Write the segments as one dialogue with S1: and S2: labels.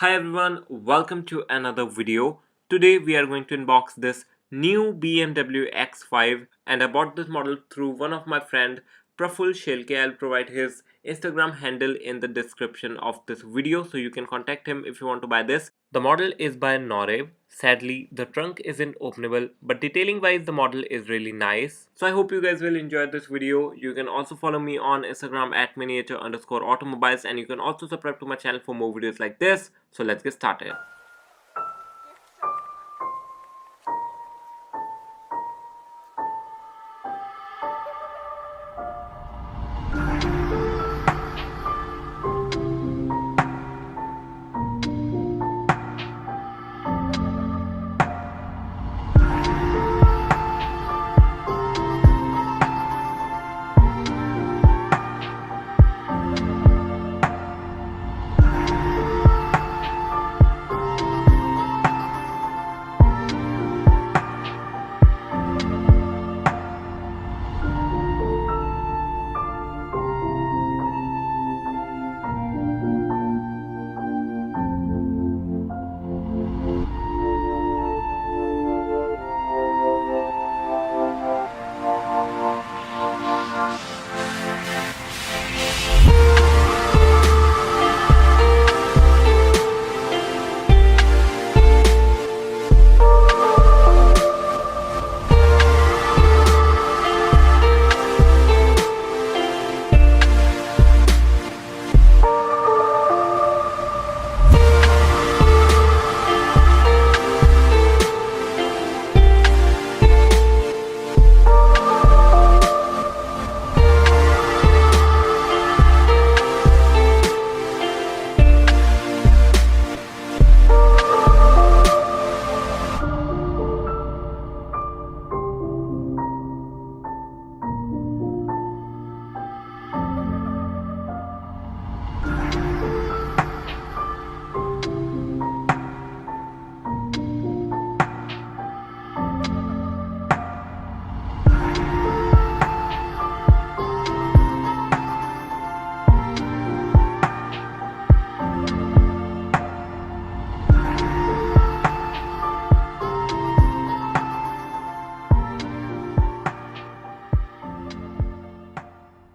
S1: Hi everyone, welcome to another video. Today we are going to unbox this new BMW X5 and I bought this model through one of my friend Praful Shelke. I'll provide his Instagram handle in the description of this video so you can contact him if you want to buy this. The model is by Norev. Sadly, the trunk isn't openable, but detailing wise the model is really nice. So I hope you guys will enjoy this video. You can also follow me on Instagram at miniature_automobiles and you can also subscribe to my channel for more videos like this. So let's get started.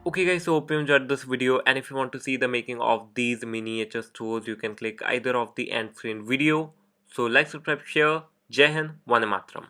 S1: Okay guys, so hope you enjoyed this video, and if you want to see the making of these miniature stores you can click either of the end screen video. So like, subscribe, share. Jai Hind, Vande Mataram.